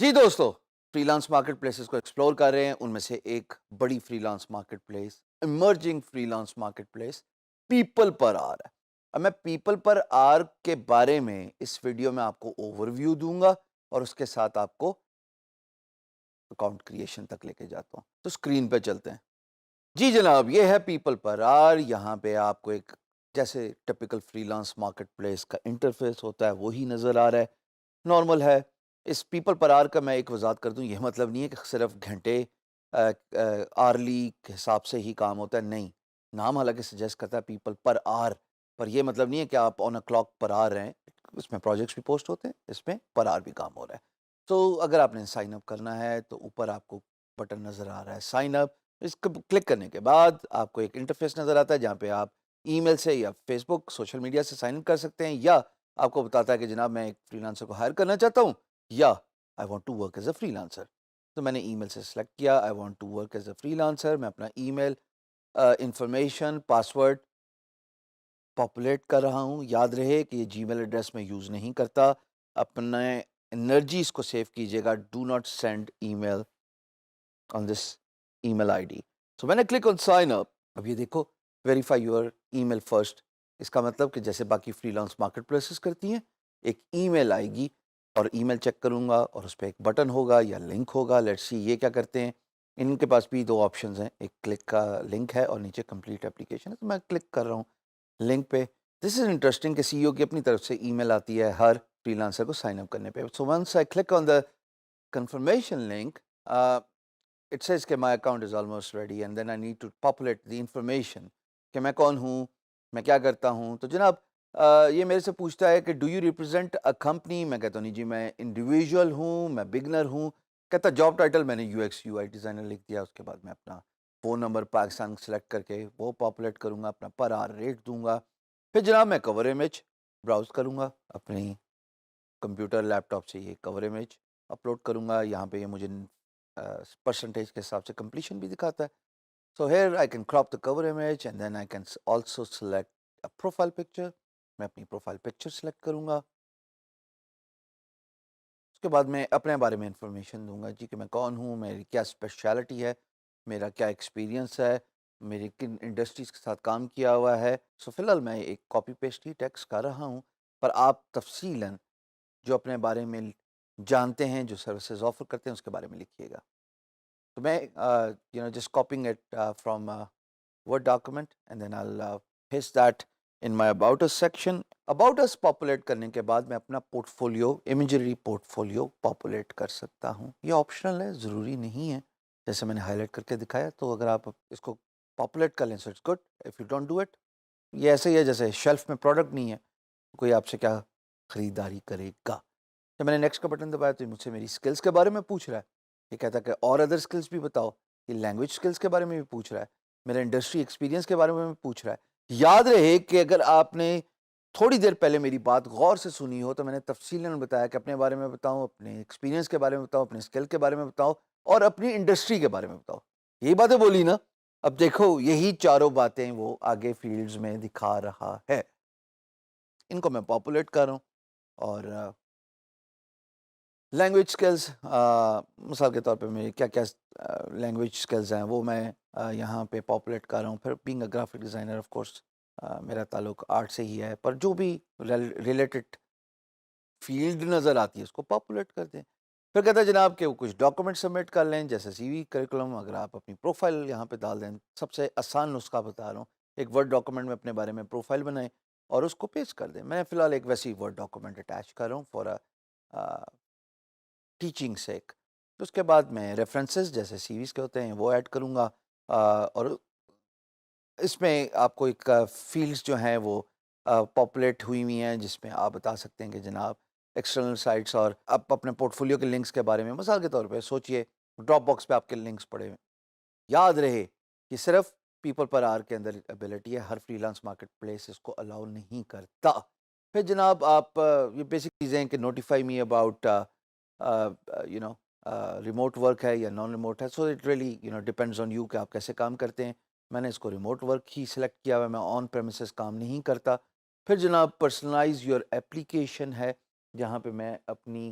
جی دوستو، freelance market places کو explore کر رہے ہیں. ان میں سے ایک بڑی freelance market place, emerging freelance market place People Per Hour ہے. اب میں پیپل پر آر کے بارے میں اس ویڈیو میں آپ کو اوور ویو دوں گا اور اس کے ساتھ آپ کو اکاؤنٹ کریشن تک لے کے جاتا ہوں. تو اسکرین پہ چلتے ہیں. جی جناب، یہ ہے پیپل پر آر. یہاں پہ آپ کو ایک جیسے ٹپیکل فریلانس مارکیٹ پلیس کا انٹرفیس ہوتا ہے وہی نظر آ رہا ہے. نارمل ہے. اس پیپل پر آر کا میں ایک وضاحت کر دوں، یہ مطلب نہیں ہے کہ صرف گھنٹے آرلی کے حساب سے ہی کام ہوتا ہے. نہیں، نام حالانکہ سجیسٹ کرتا ہے پیپل پر آر، پر یہ مطلب نہیں ہے کہ آپ آن اے کلاک پر آر ہیں. اس میں پروجیکٹس بھی پوسٹ ہوتے ہیں، اس میں پر آر بھی کام ہو رہا ہے. تو اگر آپ نے سائن اپ کرنا ہے تو اوپر آپ کو بٹن نظر آ رہا ہے سائن اپ. اس کو کلک کرنے کے بعد آپ کو ایک انٹرفیس نظر آتا ہے جہاں پہ آپ ای میل سے یا فیس بک سوشل میڈیا سے سائن اپ کر سکتے ہیں، یا آپ کو بتاتا ہے کہ جناب میں ایک فری لانسر کو ہائر کرنا چاہتا ہوں یا I want to work as a freelancer. تو میں نے ای میل سے سلیکٹ کیا I want to work as a freelancer. میں اپنا email information password populate کر رہا ہوں. یاد رہے کہ یہ جی میل ایڈریس میں یوز نہیں کرتا. اپنے انرجی اس کو سیو کیجیے گا. Do not send email on this email ID ڈی. سو میں نے کلک آن سائن اپ. اب یہ دیکھو verify your email first. اس کا مطلب کہ جیسے باقی فری لانس مارکیٹ پلیسز کرتی ہیں، ایک ای میل آئے گی اور ای میل چیک کروں گا اور اس پہ ایک بٹن ہوگا یا لنک ہوگا. لیٹس سی یہ کیا کرتے ہیں. ان کے پاس بھی دو آپشنز ہیں، ایک کلک کا لنک ہے اور نیچے کمپلیٹ اپلیکیشن ہے. تو میں کلک کر رہا ہوں لنک پہ. دس از انٹرسٹنگ کہ سی ای او کی اپنی طرف سے ای میل آتی ہے ہر فری لانسر کو سائن اپ کرنے پہ. So once I click on the confirmation link, it says کہ my account is almost ready and then I need to populate the information کہ میں کون ہوں، میں کیا کرتا ہوں. تو جناب یہ میرے سے پوچھتا ہے کہ do you represent a company. میں کہتا ہوں نہیں جی، میں انڈیویژول ہوں، میں بگنر ہوں. کہتا جاب ٹائٹل میں نے you x you I designer لکھ دیا. اس کے بعد میں اپنا فون نمبر پاکستان سلیکٹ کر کے وہ پاپولیٹ کروں گا، اپنا پر آر ریٹ دوں گا. پھر جناب میں کور امیج براؤز کروں گا اپنی کمپیوٹر لیپ ٹاپ سے. یہ کور امیج اپلوڈ کروں گا. یہاں پہ یہ مجھے پرسنٹیج کے حساب سے کمپلیشن بھی دکھاتا ہے. So here I can crop the cover image and then I can also select a profile picture. میں اپنی پروفائل پکچر سلیکٹ کروں گا. اس کے بعد میں اپنے بارے میں انفارمیشن دوں گا جی کہ میں کون ہوں، میری کیا اسپیشلٹی ہے، میرا کیا ایکسپیرینس ہے، میری کن انڈسٹریز کے ساتھ کام کیا ہوا ہے. سو فی الحال میں ایک کاپی پیسٹ ہی ٹیکسٹ کر رہا ہوں، پر آپ تفصیلاً جو اپنے بارے میں جانتے ہیں، جو سروسز آفر کرتے ہیں، اس کے بارے میں لکھیے گا. تو میں just copying it from a Word document and then I'll paste that in my About Us section. About Us populate کرنے کے بعد میں اپنا پورٹفولیو، امیجری پورٹفولیو پاپولیٹ کر سکتا ہوں. یہ آپشنل ہے، ضروری نہیں ہے. جیسے میں نے ہائی لائٹ کر کے دکھایا، تو اگر آپ اس کو پاپولیٹ کر لیں so it's good. If you don't do it, یہ ایسے ہی ہے جیسے شیلف میں پروڈکٹ نہیں ہے، کوئی آپ سے کیا خریداری کرے گا. جب میں نے نیکسٹ کا بٹن دبایا تو مجھ سے میری اسکلس کے بارے میں پوچھ رہا ہے. یہ کہتا ہے کہ اور ادر اسکلس بھی بتاؤ. یہ لینگویج اسکلس کے بارے میں بھی پوچھ رہا ہے، میرے انڈسٹری ایکسپیرینس کے بارے میں بھی پوچھ رہا ہے. یاد رہے کہ اگر آپ نے تھوڑی دیر پہلے میری بات غور سے سنی ہو تو میں نے تفصیلاً بتایا کہ اپنے بارے میں بتاؤں، اپنے ایکسپیرینس کے بارے میں بتاؤں، اپنے اسکل کے بارے میں بتاؤ اور اپنی انڈسٹری کے بارے میں بتاؤ. یہی باتیں بولی نا. اب دیکھو یہی چاروں باتیں وہ آگے فیلڈز میں دکھا رہا ہے. ان کو میں پاپولیٹ کر رہا ہوں. اور لینگویج سکلز، مثال کے طور پہ میری کیا کیا لینگویج سکلز ہیں وہ میں یہاں پہ پاپولیٹ کر رہا ہوں. پھر being a graphic designer of course میرا تعلق آرٹ سے ہی ہے، پر جو بھی ریلیٹڈ فیلڈ نظر آتی ہے اس کو پاپولیٹ کر دیں. پھر کہتا ہے جناب کہ وہ کچھ ڈاکومنٹ سبمٹ کر لیں جیسے سی وی، کریکولم. اگر آپ اپنی پروفائل یہاں پہ ڈال دیں، سب سے آسان نسخہ بتا رہا ہوں، ایک ورڈ ڈاکومنٹ میں اپنے بارے میں پروفائل بنائیں اور اس کو پیسٹ کر دیں. میں فی الحال ایک ویسی ورڈ ڈاکومنٹ اٹیچ کر رہا ہوں فار ٹیچنگ سیک. اس کے بعد میں ریفرنسز جیسے سی ویز کے ہوتے ہیں وہ ایڈ کروں گا. اور اس میں آپ کو ایک فیلڈز جو ہیں وہ پاپولیٹ ہوئی ہوئی ہیں جس میں آپ بتا سکتے ہیں کہ جناب ایکسٹرنل سائٹس، اور آپ اپنے پورٹفولیو کے لنکس کے بارے میں مثال کے طور پہ سوچئے ڈراپ باکس پہ آپ کے لنکس پڑے ہوئے. یاد رہے کہ صرف پیپل پر آر کے اندر ابیلٹی ہے، ہر فری لانس مارکیٹ پلیس اس کو الاؤ نہیں کرتا. پھر جناب آپ یہ بیسک چیزیں ہیں کہ notify me about remote work ہے یا نان ریموٹ ہے. So it really depends on you کہ آپ کیسے کام کرتے ہیں. میں نے اس کو ریموٹ ورک ہی سلیکٹ کیا ہوا ہے، میں آن پریمیسز کام نہیں کرتا. پھر جناب پرسنلائز یور ایپلیکیشن ہے جہاں پہ میں اپنی